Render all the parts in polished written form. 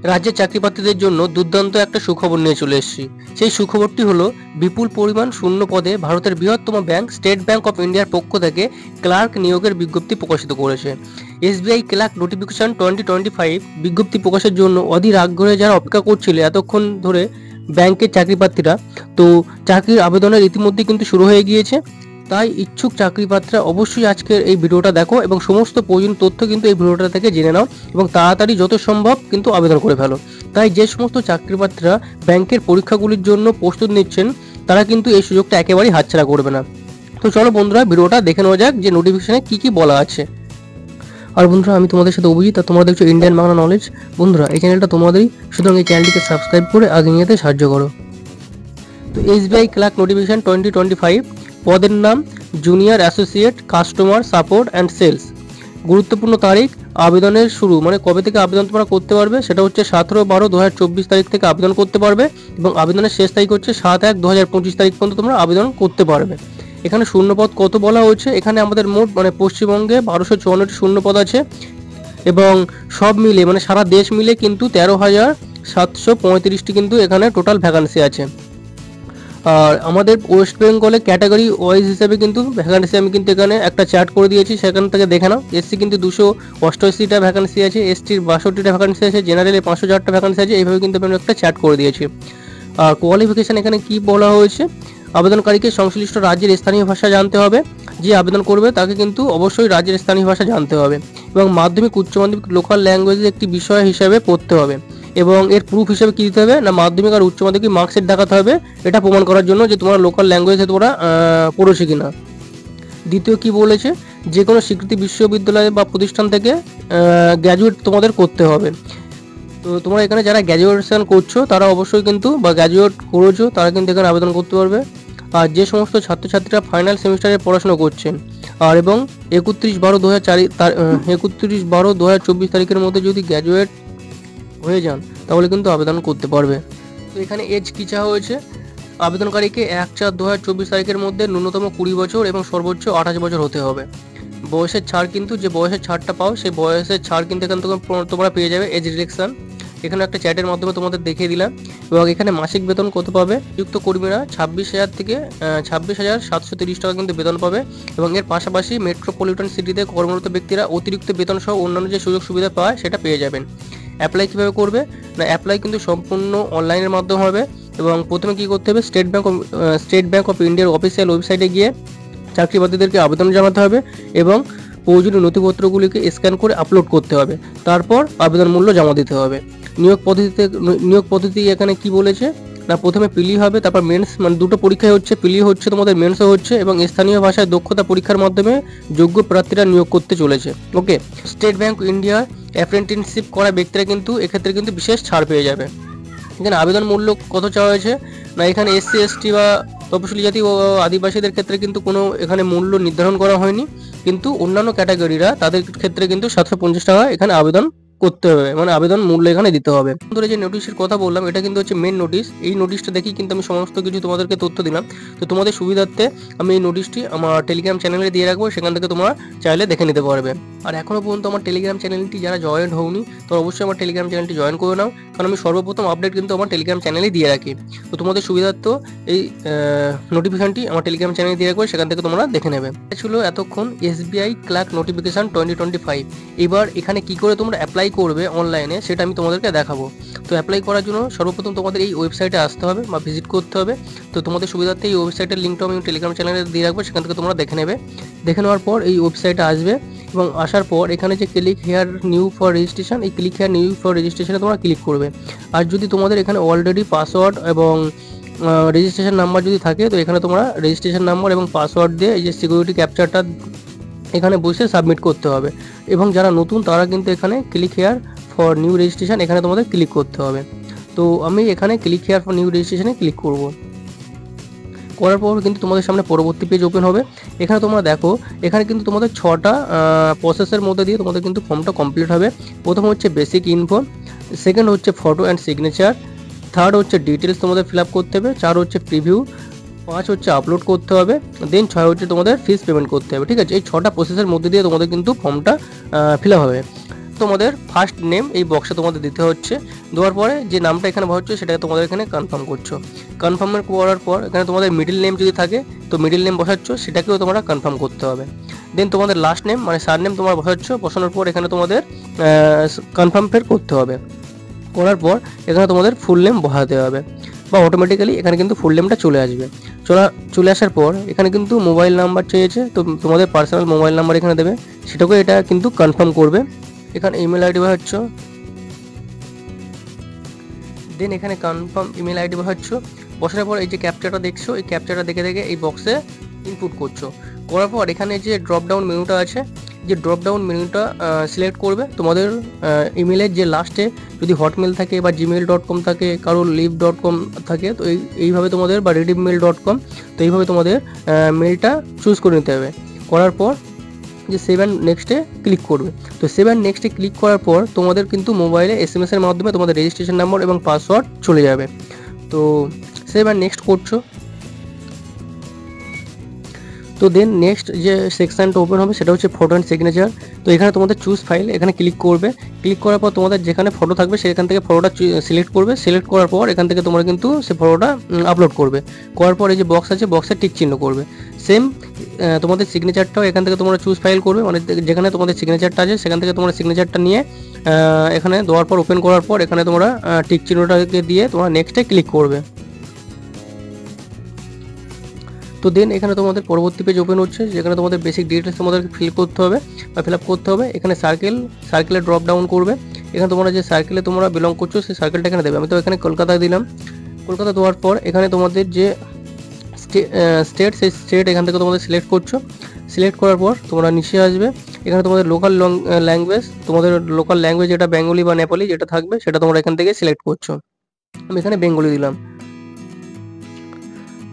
রাজ্যের চাকরিপ্রার্থীদের জন্য দুর্দান্ত একটা সুখবর নিয়ে চলে এসেছি। সেই সুখবরটি হলো বিপুল পরিমাণ শূন্য পদে ভারতের বৃহত্তম ব্যাংক স্টেট ব্যাংক অফ ইন্ডিয়ার পক্ষ থেকে ক্লার্ক নিয়োগের বিজ্ঞপ্তি প্রকাশিত করেছে। এসবিআই ক্লার্ক নোটিফিকেশন 2025 বিজ্ঞপ্তি প্রকাশের জন্য অধীর আগ্রহে যারা অপেক্ষা করছিল এতক্ষণ ধরে ব্যাংকের চাকরিপ্রার্থীরা, তো চাকরির আবেদনের ইতিমধ্যে কিন্তু শুরু হয়ে গিয়েছে। তাই ইচ্ছুক চাকরিপ্রার্থীরা অবশ্যই আজকের এই ভিডিওটা দেখো এবং সমস্ত প্রয়োজনীয় তথ্য কিন্তু এই ভিডিওটা থেকে জেনে নাও এবং তাড়াতাড়ি যত সম্ভব কিন্তু আবেদন করে ফেলো। তাই যে সমস্ত চাকরিপ্রার্থীরা ব্যাংকের পরীক্ষাগুলির জন্য প্রস্তুত নিচ্ছেন তারা কিন্তু এই সুযোগটা একেবারেই হাতছাড়া করবে না। তো চলো বন্ধুরা ভিডিওটা দেখে নেওয়া যাক যে নোটিফিকেশনে কি বলা আছে। আর বন্ধুরা আমি তোমাদের সাথে অভিজিৎ, আর তোমরা দেখছো ইন্ডিয়ান বাংলা নলেজ। বন্ধুরা এই চ্যানেলটা তোমাদেরই, সুতরাং এই চ্যানেলটিকে সাবস্ক্রাইব করে আগে নিয়ে যেতে সাহায্য করো। তো এসবিআই ক্লার্ক নোটিফিকেশন 2025 পদের নাম junior associate customer support and sales. গুরুত্বপূর্ণ তারিখ আবেদনের শুরু, মানে কবে থেকে আবেদন তোমরা করতে পারবে সেটা হচ্ছে 17/12/2024 তারিখ থেকে আবেদন করতে পারবে এবং আবেদনের শেষ তারিখ হচ্ছে 7/1/2025 তারিখ পর্যন্ত তোমরা আবেদন করতে পারবে। এখানে শূন্যপদ কত বলা হচ্ছে, এখানে আমাদের মোট মানে পশ্চিমবঙ্গে 1254টি শূন্যপদ আছে এবং সব মিলে মানে সারা দেশ মিলে কিন্তু 13,735টি কিন্তু এখানে টোটাল ভ্যাকান্সি আছে। আর আমাদের ওয়েস্ট বেঙ্গলে ক্যাটাগরি ওয়াইজ হিসেবে কিন্তু ভ্যাকান্সি আমি কিন্তু এখানে একটা চার্ট করে দিয়েছি, সেখান থেকে দেখে নাও। এসসি কিন্তু 288টা ভ্যাকান্সি আছে, এসটির 62টা ভ্যাকান্সি আছে, জেনারেলে 504টা ভ্যাকান্সি আছে। এইভাবে কিন্তু আমি একটা চার্ট করে দিয়েছি। আর কোয়ালিফিকেশান এখানে কি বলা হয়েছে, আবেদনকারীকে সংশ্লিষ্ট রাজ্যের স্থানীয় ভাষা জানতে হবে। যে আবেদন করবে তাকে কিন্তু অবশ্যই রাজ্যের স্থানীয় ভাষা জানতে হবে এবং মাধ্যমিক উচ্চ মাধ্যমিক লোকাল ল্যাঙ্গুয়েজের একটি বিষয় হিসাবে পড়তে হবে এবং এর প্রুফ হিসেবে কি দিতে হবে না, মাধ্যমিক আর উচ্চ মাধ্যমিক মার্কশিট দেখাতে হবে, এটা প্রমাণ করার জন্য যে তোমরা লোকাল ল্যাঙ্গুয়েজে তোমরা পড়েছো কিনা। দ্বিতীয় কি বলেছে, যে কোনো স্বীকৃতি বিশ্ববিদ্যালয় বা প্রতিষ্ঠান থেকে গ্র্যাজুয়েট তোমাদের করতে হবে। তো তোমরা এখানে যারা গ্র্যাজুয়েশন করছো তারা অবশ্যই কিন্তু বা গ্র্যাজুয়েট করেছো তারা কিন্তু এখানে আবেদন করতে পারবে। আর যে সমস্ত ছাত্রছাত্রীরা ফাইনাল সেমিস্টারে পড়াশোনা করছেন আর এবং 31/12/2024 তারিখের মধ্যে যদি গ্র্যাজুয়েট হয়ে যান তাহলে কিন্তু আবেদন করতে পারবে। তো এখানে এজ কি চাওয়া হয়েছে, আবেদনকারীকে 1/4/2024 তারিখের মধ্যে ন্যূনতম 20 বছর এবং সর্বোচ্চ 28 বছর হতে হবে। বয়সের ছাড় কিন্তু যে বয়সের ছাড়টা পাও সেই বয়সের ছাড় কিন্তু এখান থেকে তোমরা পেয়ে যাবে এজ রিডাকশন। এখানে একটা চ্যাটের মাধ্যমে তোমাদের দেখিয়ে দিলাম এবং এখানে মাসিক বেতন কত পাবে, যুক্ত কর্মীরা 26,000 থেকে 26,730 টাকা কিন্তু বেতন পাবে এবং এর পাশাপাশি মেট্রোপলিটন সিটিতে কর্মরত ব্যক্তিরা অতিরিক্ত বেতন সহ অন্যান্য যে সুযোগ সুবিধা পায় সেটা পেয়ে যাবেন। অ্যাপ্লাই কীভাবে করবে না, অ্যাপ্লাই কিন্তু সম্পূর্ণ অনলাইনের মাধ্যমে হবে এবং প্রথমে কী করতে হবে, স্টেট ব্যাংক অফ ইন্ডিয়ার অফিসিয়াল ওয়েবসাইটে গিয়ে চাকরিপ্রার্থীদেরকে আবেদন জানাতে হবে এবং প্রয়োজনীয় নথিপত্রগুলিকে স্ক্যান করে আপলোড করতে হবে, তারপর আবেদন মূল্য জমা দিতে হবে। নিয়োগ পদ্ধতি এখানে কি বলেছে না, প্রথমে প্রিলি হবে, তারপর মেন্স, মানে দুটো পরীক্ষায় হচ্ছে, প্রিলি হচ্ছে তোমাদের, মেন্সও হচ্ছে এবং স্থানীয় ভাষায় দক্ষতা পরীক্ষার মাধ্যমে যোগ্য প্রার্থীরা নিয়োগ করতে চলেছে। ওকে, স্টেট ব্যাংক ইন্ডিয়া অ্যাপ্রেন্টিসশিপ করা ব্যক্তিরা কিন্তু এক্ষেত্রে কিন্তু বিশেষ ছাড় পেয়ে যাবে। এখানে আবেদন মূল্য কত চাওয়া হয়েছে না, এখানে এসসি এসটি বা তপশিলি জাতি ও আদিবাসীদের ক্ষেত্রে কিন্তু কোনো এখানে মূল্য নির্ধারণ করা হয়নি, কিন্তু অন্যান্য ক্যাটাগরিরা তাদের ক্ষেত্রে কিন্তু 750 টাকা এখানে আবেদন করতে হবে, মানে আবেদন মূল্য এখানে দিতে হবে। ধরে যে নোটিশের কথা বললাম এটা কিন্তু হচ্ছে মেন নোটিশ। এই নোটিশটা দেখি কিন্তু আমি সমস্ত কিছু তোমাদেরকে তথ্য দিলাম। তো তোমাদের সুবিধার্থে আমি এই নোটিশটি আমার টেলিগ্রাম চ্যানেলে দিয়ে রাখবো, সেখান থেকে তোমরা চাইলে দেখে নিতে পারবে। আর এখনও পর্যন্ত আমার টেলিগ্রাম চ্যানেলটি যারা জয়েন হওনি তো অবশ্যই আমার টেলিগ্রাম চ্যানেলটি জয়েন করে নাও, কারণ আমি সর্বপ্রথম আপডেট কিন্তু আমার টেলিগ্রাম চ্যানেলে দিয়ে রাখি। তো তোমাদের সুবিধার্থে এই নোটিফিকেশনটি আমার টেলিগ্রাম চ্যানেলে দিয়ে রাখবো, সেখান থেকে তোমরা দেখে নেবে। ছিল এতক্ষণ এসবিআই ক্লার্ক নোটিফিকেশন 2025। এবার এখানে কি করে তোমরা অ্যাপ্লাই করবে অনলাইনে সেটা আমি তোমাদেরকে দেখাবো। তো অ্যাপ্লাই করার জন্য সর্বপ্রথম তোমাদের এই ওয়েবসাইটে আসতে হবে বা ভিজিট করতে হবে। তো তোমাদের সুবিধার্থে এই ওয়েবসাইটের লিঙ্কটা আমি টেলিগ্রাম চ্যানেলে দিয়ে রাখবো, সেখান থেকে তোমরা দেখে নেবে। দেখে নেওয়ার পর এই ওয়েবসাইটে আসবে এবং আসার পর এখানে যে click here new for registration, এই ক্লিক হেয়ার নিউ ফর রেজিস্ট্রেশনে তোমরা ক্লিক করবে। আর যদি তোমাদের এখানে অলরেডি পাসওয়ার্ড এবং রেজিস্ট্রেশন নাম্বার যদি থাকে তো এখানে তোমরা রেজিস্ট্রেশন নাম্বার এবং পাসওয়ার্ড দিয়ে এই যে সিকিউরিটি ক্যাপচারটা এখানে বসে সাবমিট করতে হবে এবং যারা নতুন তারা কিন্তু এখানে click here for new registration এখানে তোমাদের ক্লিক করতে হবে। তো আমি এখানে ক্লিক হেয়ার ফর নিউ রেজিস্ট্রেশনে ক্লিক করব। করার পর কিন্তু তোমাদের সামনে পরবর্তী পেজ ওপেন হবে। এখানে তোমরা দেখো এখানে কিন্তু তোমাদের 6টা প্রসেসের মধ্যে দিয়ে তোমাদের কিন্তু ফর্মটা কমপ্লিট হবে। প্রথম হচ্ছে বেসিক ইনফো, সেকেন্ড হচ্ছে ফটো অ্যান্ড সিগনেচার, থার্ড হচ্ছে ডিটেলস তোমাদের ফিল আপ করতে হবে, 4 হচ্ছে প্রিভিউ, 5 হচ্ছে আপলোড করতে হবে, দেন 6 হচ্ছে তোমাদের ফিস পেমেন্ট করতে হবে। ঠিক আছে, এই 6টা প্রসেসের মধ্যে দিয়ে তোমাদের কিন্তু ফর্মটা ফিল আপ হবে। তোমাদের ফার্স্ট নেম এই বক্সে তোমাদের দিতে হচ্ছে। দেওয়ার পরে যে নামটা এখানে ভরছো সেটা তোমাদের এখানে কনফার্ম করছো। কনফার্মের করার পর এখানে তোমাদের মিডল নেম যদি থাকে তো মিডল নেম বসাচ্ছ, সেটাকেও তোমরা কনফার্ম করতে হবে। দেন তোমাদের লাস্ট নেম মানে সার নেম তোমরা বসাচ্ছ, বসানোর পর এখানে তোমাদের কনফার্ম ফের করতে হবে। করার পর এখানে তোমাদের ফুল নেম বসাতে হবে, বা অটোমেটিক্যালি এখানে কিন্তু ফুল নেমটা চলে আসবে। চলে আসার পর এখানে কিন্তু মোবাইল নাম্বার চেয়েছে, তো তোমাদের পার্সোনাল মোবাইল নাম্বার এখানে দেবে, সেটাকে এটা কিন্তু কনফার্ম করবে। এখানে ইমেল আইডি বসাচ্ছ, দেন এখানে কনফার্ম ইমেল আইডি বসানোর পর এই যে ক্যাপচাটা দেখছো, এই ক্যাপচাটা দেখে দেখে এই বক্সে ইনপুট করছো। করার পর এখানে যে ড্রপ ডাউন মেনুটা আছে, যে ড্রপ ডাউন মেনুটা সিলেক্ট করবে। তোমাদের ইমেলের যে লাস্টে যদি হটমেল থাকে বা gmail.com থাকে, কারোর live.com থাকে, তো এইভাবে তোমাদের বা redeemmail.com, তো এইভাবে তোমাদের মেলটা চুজ করে নিতে হবে। করার পর যে সেভ অ্যান্ড নেক্সটে ক্লিক করবে। তো সেভ অ্যান্ড নেক্সটে ক্লিক করার পর তোমাদের কিন্তু মোবাইলে SMS এর মাধ্যমে তোমাদের রেজিস্ট্রেশন নাম্বার এবং পাসওয়ার্ড চলে যাবে। তো সেভ অ্যান্ড নেক্সট করছো। তো দেন নেক্সট যে সেকশনটা ওপেন হবে সেটা হচ্ছে ফটো অ্যান্ড সিগনেচার। তো এখানে তোমাদের চুজ ফাইল এখানে ক্লিক করবে। ক্লিক করার পর তোমাদের যেখানে ফটো থাকবে সেখান থেকে ফটোটা সিলেক্ট করবে। সিলেক্ট করার পর এখান থেকে তোমরা কিন্তু সে ফটোটা আপলোড করবে। করার পর এই যে বক্স আছে, বক্সে টিক চিহ্ন করবে। সেম তোমাদের সিগনেচারটাও এখান থেকে তোমরা চুজ ফাইল করবে, মানে যেখানে তোমাদের সিগনেচারটা আছে সেখান থেকে তোমরা সিগনেচারটা নিয়ে এখানে দেওয়ার পর ওপেন করার পর এখানে তোমরা টিক চিহ্নটাকে দিয়ে তোমরা নেক্সটে ক্লিক করবে। তো দেন এখানে তোমাদের পরবর্তী পেজ ওপেন হচ্ছে, যেখানে তোমাদের বেসিক ডিটেলস তোমাদের ফিল করতে হবে বা ফিল আপ করতে হবে। এখানে সার্কেলে ড্রপ ডাউন করবে। এখানে তোমরা যে সার্কেলে তোমরা বিলং করছো সেই সার্কেলটা এখানে দেবে। আমি তো এখানে কলকাতা দিলাম। কলকাতা দেওয়ার পর এখানে তোমাদের যে স্টেট, সেই স্টেট এখান থেকে তোমাদের সিলেক্ট করছো। সিলেক্ট করার পর তোমরা নিচে আসবে। এখানে তোমাদের লোকাল ল্যাঙ্গুয়েজ, তোমাদের লোকাল ল্যাঙ্গুয়েজ যেটা বেঙ্গলি বা নেপালি যেটা থাকবে সেটা তোমরা এখান থেকে সিলেক্ট করছো। আমি এখানে বেঙ্গলি দিলাম।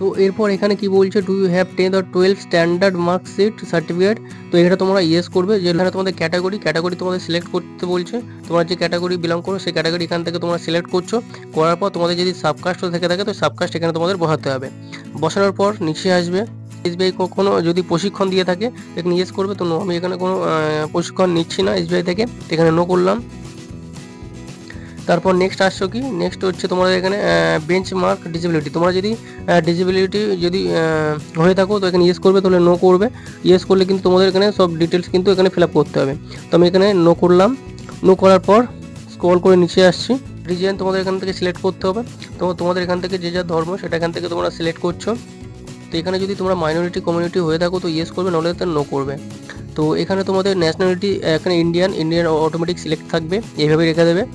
তো এরপর এখানে কি বলছে, do you have 10 or 12 standard marksheet certificate. তো এটা তোমরা ইয়েস করবে। যেখানে তোমাদের ক্যাটাগরি তোমাদের সিলেক্ট করতে বলছে, তোমরা যে ক্যাটাগরি বিলং করো সেই ক্যাটাগরি এখান থেকে তোমরা সিলেক্ট করছো। করার পর তোমাদের যদি সাবকাস্ট থেকে থাকে তো সাবকাস্ট এখানে তোমাদের বসাতে হবে। বসানোর পর নিচে আসবে। SBI কখনো যদি প্রশিক্ষণ দিয়ে থাকে এখানে ইয়েস করবে। তো আমি এখানে কোনো প্রশিক্ষণ নিচ্ছি না SBI থেকে, এখানে নো করলাম। তারপর নেক্সট আসছো কি, নেক্সট হচ্ছে তোমাদের এখানে বেঞ্চমার্ক ডিসেবিলিটি। তোমরা যদি ডিসেবিলিটি যদি হয়ে থাকো তো এখানে ইয়েস করবে, তাহলে নো করবে। ইয়েস করলে কিন্তু তোমাদের এখানে সব ডিটেলস কিন্তু এখানে ফিল আপ করতে হবে। তো আমি এখানে নো করলাম। নো করার পর স্ক্রল করে নিচে আসছি। রিজিয়ন তোমাদের এখান থেকে সিলেক্ট করতে হবে। তো তোমাদের এখান থেকে যে যা ধর্ম সেটা এখান থেকে তোমরা সিলেক্ট করছো। তো এখানে যদি তোমরা মাইনরিটি কমিউনিটি হয়ে থাকো তো ইয়েস করবে, নাহলে তো নো করবে। তো এখানে তোমাদের ন্যাশনালিটি এখানে ইন্ডিয়ান অটোমেটিক সিলেক্ট থাকবে, এইভাবে রেখে দেবে।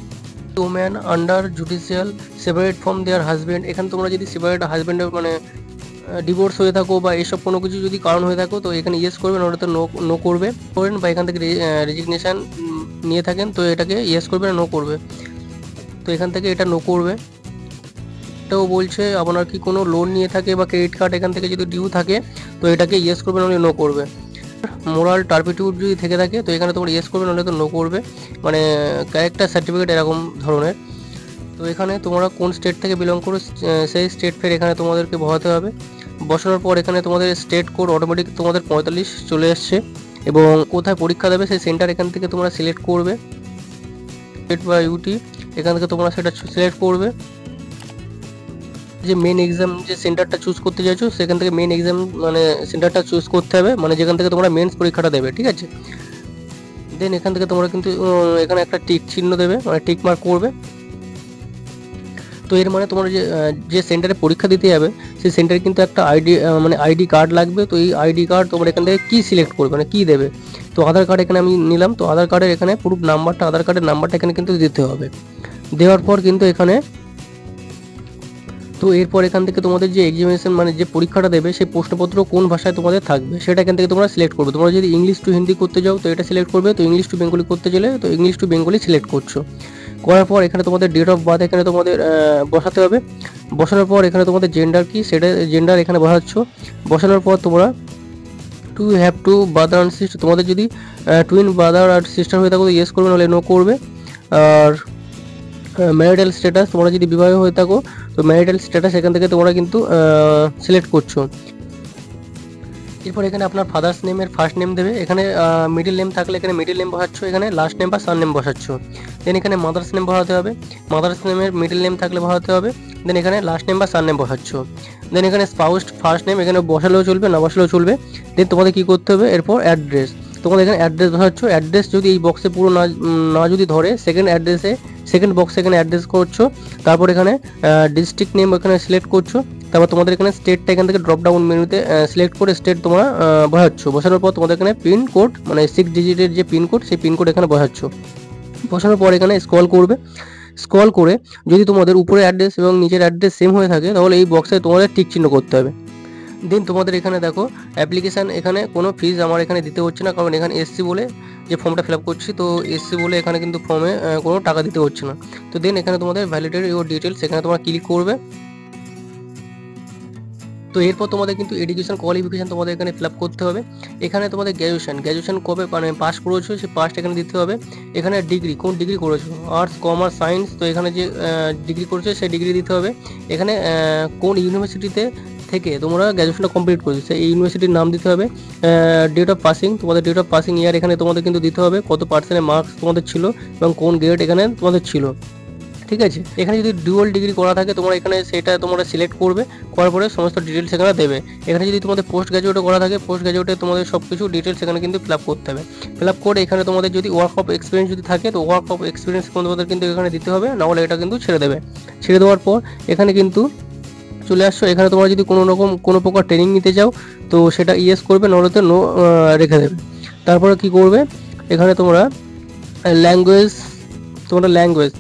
Women under judicial separate from their husband, এখানে তোমরা যদি সেপারেট হাজব্যান্ডের মানে ডিভোর্স হয়ে থাকো বা এসব কোনো কিছু যদি কারণ হয়ে থাকো তো এখানে ইয়েস করবে, নাহলে তো নো করবে। করেন বা এখান থেকে রেজিগনেশন নিয়ে থাকেন তো এটাকে ইয়েস করবে না নো করবে। তো এখান থেকে এটা নো করবে। এটাও বলছে আপনার কি কোনো লোন নিয়ে থাকে বা ক্রেডিট কার্ড এখান থেকে যদি ডিউ থাকে তো এটাকে ইয়েস করবে, নাহলে নো করবে। মোরাল টার্পিটিউড যদি থেকে থাকে তো এখানে তোমরা ইয়েস করবে, নাহলে তো নো করবে। মানে ক্যারেক্টার সার্টিফিকেট এরকম ধরনের। তো এখানে তোমরা কোন স্টেট থেকে বিলং করো সেই স্টেট ফের এখানে তোমাদেরকে বসাতে হবে। বসানোর পর এখানে তোমাদের স্টেট কোড অটোমেটিক তোমাদের 45 চলে এসছে, এবং কোথায় পরীক্ষা দেবে সেই সেন্টার এখান থেকে তোমরা সিলেক্ট করবে। স্টেট বা ইউটি এখান থেকে তোমরা সেটা সিলেক্ট করবে। যে মেন এক্সাম যে সেন্টারটা চুজ করতে চাইছো সেখান থেকে মেন এক্সাম মানে সেন্টারটা চুজ করতে হবে, মানে যেখান থেকে তোমরা মেন্স পরীক্ষাটা দেবে, ঠিক আছে। দেন এখান থেকে তোমরা কিন্তু এখানে একটা টিক চিহ্ন দেবে, মানে টিক মার্ক করবে। তো এর মানে তোমরা যে সেন্টারে পরীক্ষা দিতে যাবে সেই সেন্টারে কিন্তু একটা আইডি কার্ড লাগবে। তো এই আইডি কার্ড তোমরা এখান থেকে কি সিলেক্ট করবে, মানে কি দেবে। তো আধার কার্ড এখানে আমি নিলাম। তো আধার কার্ডের এখানে প্রুফ নাম্বারটা, আধার কার্ডের নাম্বারটা এখানে কিন্তু দিতে হবে। দেওয়ার পর কিন্তু এখানে তো এরপর এখান থেকে তোমাদের যে এক্সামিনেশন মানে যে পরীক্ষাটা দেবে সেই প্রশ্নপত্র কোন ভাষায় তোমাদের থাকবে সেটা এখান থেকে তোমরা সিলেক্ট করবে। তোমরা যদি ইংলিশ টু হিন্দি করতে যাও তো এটা সিলেক্ট করবে। তো ইংলিশ টু বেঙ্গলি করতে গেলে তো ইংলিশ টু বেঙ্গলি সিলেক্ট করছো। করার পর এখানে তোমাদের ডেট অফ বার্থ এখানে তোমাদের বসাতে হবে। বসানোর পর এখানে তোমাদের জেন্ডার কি সেটা জেন্ডার এখানে বসাচ্ছ। বসানোর পর তোমরা to have to brother and sister, তোমাদের যদি টুইন ব্রাদার আর সিস্টার হয়ে থাকো তো ইয়েস করবে, নাহলে নো করবে। আর ম্যারিটাল স্ট্যাটাস, তোমরা যদি বিবাহ হয়ে থাকো তো ম্যারিটাল স্ট্যাটাস এখান থেকে তোমরা কিন্তু সিলেক্ট করছো। এরপর এখানে আপনার ফাদার্স নেমের ফার্স্ট নেম দেবে, এখানে মিডল নেম থাকলে এখানে মিডল নেম বসাচ্ছ, এখানে লাস্ট নেম বা সার নেম বসাচ্ছ। দেন এখানে মাদার্স নেম বসাতে হবে, মাদার্স নেমের মিডল নেম থাকলে বসাতে হবে। দেন এখানে লাস্ট নেম বা সার নেম বসাচ্ছ। দেন এখানে স্পাউস ফার্স্ট নেম এখানে বসালেও চলবে, না বসালেও চলবে। দেন তোমাদের কী করতে হবে, এরপর অ্যাড্রেস, তোমাদের এখানে অ্যাড্রেস বসাচ্ছ। অ্যাড্রেস যদি এই বক্সে পুরো না যদি ধরে, সেকেন্ড বক্সে এখানে অ্যাড্রেস করছো। তারপর এখানে ডিস্ট্রিক্ট নেম এখানে সিলেক্ট করছো। তারপর তোমাদের এখানে স্টেটটা এখান থেকে ড্রপ ডাউন মেনুতে সিলেক্ট করে স্টেট তোমরা বসাচ্ছ। বসানোর পর তোমাদের এখানে পিন কোড মানে 6 ডিজিটের যে পিন কোড, সেই পিন কোড এখানে বসাচ্ছ। বসানোর পর এখানে স্ক্রল করবে, স্ক্রল করে যদি তোমাদের উপরে অ্যাড্রেস এবং নিচের অ্যাড্রেস সেম হয়ে থাকে তাহলে এই বক্সে তোমাদের টিক চিহ্ন করতে হবে। দেন তোমাদের এখানে দেখো অ্যাপ্লিকেশান, এখানে কোনো ফিজ আমার এখানে দিতে হচ্ছে না, কারণ এখানে এসসি বলে যে ফর্মটা ফিল আপ করছি, তো এসসি বলে এখানে কিন্তু ফর্মে কোনো টাকা দিতে হচ্ছে না। তো দেন এখানে তোমাদের ভ্যালিডেট ইউর ডিটেলস এখানে তোমরা ক্লিক করবে। তো এরপর তোমাদের কিন্তু এডুকেশন কোয়ালিফিকেশান তোমাদের এখানে ফিল আপ করতে হবে। এখানে তোমাদের গ্র্যাজুয়েশন কবে মানে পাস করেছো সেই পাসটা এখানে দিতে হবে। এখানে ডিগ্রি, কোন ডিগ্রি করেছো, আর্টস কমার্স সায়েন্স, তো এখানে যে ডিগ্রি করেছো সেই ডিগ্রি দিতে হবে। এখানে কোন ইউনিভার্সিটিতে থেকে তোমরা গ্র্যাজুয়েশনটা কমপ্লিট করেছো সেই ইউনিভার্সিটির নাম দিতে হবে। ডেট অফ পাসিং, তোমাদের ডেট অফ পাসিং ইয়ার এখানে তোমাদের কিন্তু দিতে হবে, কত পার্সেন্টের মার্কস তোমাদের ছিল এবং কোন গ্রেড এখানে তোমাদের ছিল। ঠিক আছে, এখানে যদি ডুয়াল ডিগ্রি করা থাকে তোমরা এখানে সেটা তোমরা সিলেক্ট করবে, করার পরে সমস্ত ডিটেলস এখানে দেবে। এখানে যদি তোমাদের পোস্ট গ্র্যাজুয়েটও করা থাকে, পোস্ট গ্র্যাজুয়েটে তোমাদের সব কিছু ডিটেলস এখানে কিন্তু ফিল আপ করতে হবে। ফিল আপ করে এখানে তোমাদের যদি ওয়ার্ক অফ এক্সপিরিয়েন্স যদি থাকে তো ওয়ার্ক অফ এক্সপিরিয়েন্স তোমাদের কিন্তু এখানে দিতে হবে, নাহলে এটা কিন্তু ছেড়ে দেবে। ছেড়ে দেওয়ার পর এখানে কিন্তু চলে আসছো। এখানে তোমরা যদি কোনো প্রকার ট্রেনিং নিতে চাও তো সেটা ইয়েস করবে, নাহলে তো নো রেখে দেবে। তারপরে কি করবে, এখানে তোমরা ল্যাঙ্গুয়েজ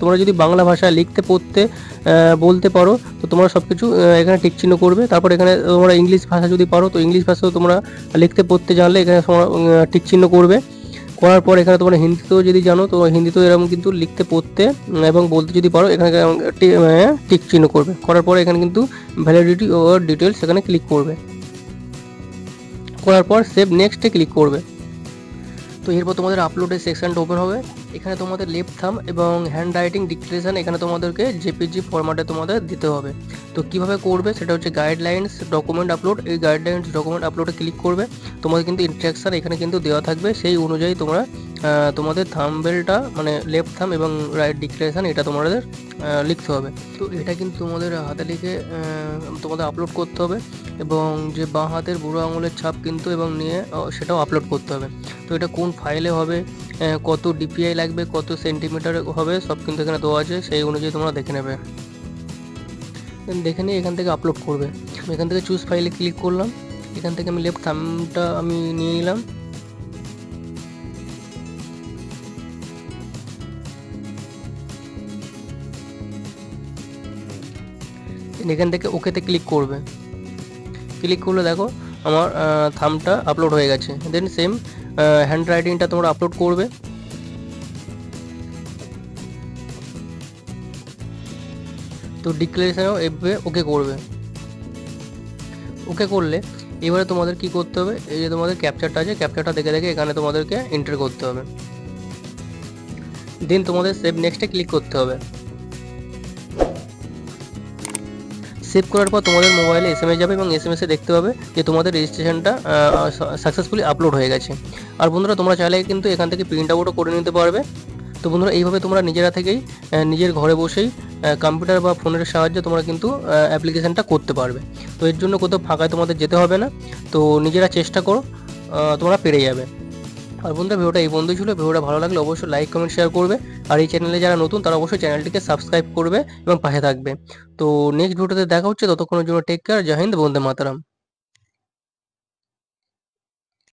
তোমরা যদি বাংলা ভাষায় লিখতে পড়তে বলতে পারো তো তোমরা সব কিছু এখানে টিক চিহ্ন করবে। তারপর এখানে তোমরা ইংলিশ ভাষা যদি পারো তো ইংলিশ ভাষাও তোমরা লিখতে পড়তে জানলে এখানে তোমরা টিক চিহ্ন করবে। করার পর এখানে তোমরা হিন্দিতেও যদি জানো তো হিন্দিতেও এরকম কিন্তু লিখতে পড়তে এবং বলতে যদি পারো এখানে টিক চিহ্ন করবে। করার পর এখানে কিন্তু ভ্যালিডিটি ও ডিটেলস এখানে ক্লিক করবে। করার পর সেভ নেক্সটে ক্লিক করবে। তো এরপর তোমাদের আপলোডের সেকশনটা ওপেন হবে। এখানে তোমাদের লেফট থাম্ব এবং হ্যান্ড রাইটিং ডিক্লারেশন এখানে তোমাদেরকে জেপিজি ফরম্যাটে তোমাদের দিতে হবে। তো কিভাবে করবে সেটা হচ্ছে গাইডলাইন্স ডকুমেন্ট আপলোড, এই গাইডলাইন্স ডকুমেন্ট আপলোডে ক্লিক করবে। তোমাদের কিন্তু ইনস্ট্রাকশন এখানে কিন্তু দেওয়া থাকবে, সেই অনুযায়ী তোমরা তোমাদের থাম্বনেলটা মানে লেফট থাম্ব এবং রাইট ডিক্লারেশন এটা তোমাদের লিখতে হবে। তো এটা কিন্তু তোমাদের হাতে লিখে তোমাদের আপলোড করতে হবে এবং যে বাঁ হাতের বুড়ো আঙুলের ছাপ কিন্তু এবং নিয়ে সেটাও আপলোড করতে হবে। তো এটা কোন ফাইলে হবে, কত ডিপিআই লাগবে, কত সেন্টিমিটার হবে সব কিন্তু এখানে দেওয়া আছে, সেই অনুযায়ী তোমরা দেখে নেবে। দেখে নিয়ে এখান থেকে আপলোড করবে। এখান থেকে চুজ ফাইলে ক্লিক করলাম। এখান থেকে আমি লেফট থাম্বটা আমি নিয়ে নিলাম। এখান থেকে ওকেতে ক্লিক করবে। ক্লিক করলে দেখো আমার থাম্বটা আপলোড হয়ে গেছে। দেন সেম হ্যান্ড রাইটিংটা তোমরা আপলোড করবে। তো ডিক্লারেশনও এভাবে ওকে করবে। ওকে করলে এবারে তোমাদের কি করতে হবে, এই যে তোমাদের ক্যাপচারটা আছে, ক্যাপচারটা দেখে দেখে এখানে তোমাদেরকে এন্টার করতে হবে। দেন তোমাদের সেভ নেক্সটে ক্লিক করতে হবে। সেভ করার পর তোমাদের মোবাইলে এসএমএস যাবে এবং এসএমএসে দেখতে পাবে যে তোমাদের রেজিস্ট্রেশনটা সাকসেসফুলি আপলোড হয়ে গেছে। আর বন্ধুরা তোমরা চাইলে কিন্তু এখান থেকে প্রিন্ট আউটও করে নিতে পারবে। তো বন্ধুরা এইভাবে তোমরা নিজেরা থেকেই নিজের ঘরে বসেই কম্পিউটার বা ফোনের সাহায্যে তোমরা কিন্তু অ্যাপ্লিকেশানটা করতে পারবে। তো এর জন্য কোথাও ফাঁকায় তোমাদের যেতে হবে না, তো নিজেরা চেষ্টা করো, তোমরা পেরে যাবে। আর বন্ধুরা ভিডিওটা এই বন্ধু ছিল। ভিডিওটা ভালো লাগলে অবশ্যই লাইক কমেন্ট শেয়ার করবে। আর এই চ্যানেলে যারা নতুন তারা অবশ্যই চ্যানেলটিকে সাবস্ক্রাইব করবে এবং পাশে থাকবে। তো নেক্সট ভিডিওতে দেখা হচ্ছে, ততক্ষণের জন্য টেক কেয়ার, জয় হিন্দ, বন্দে মাতরম।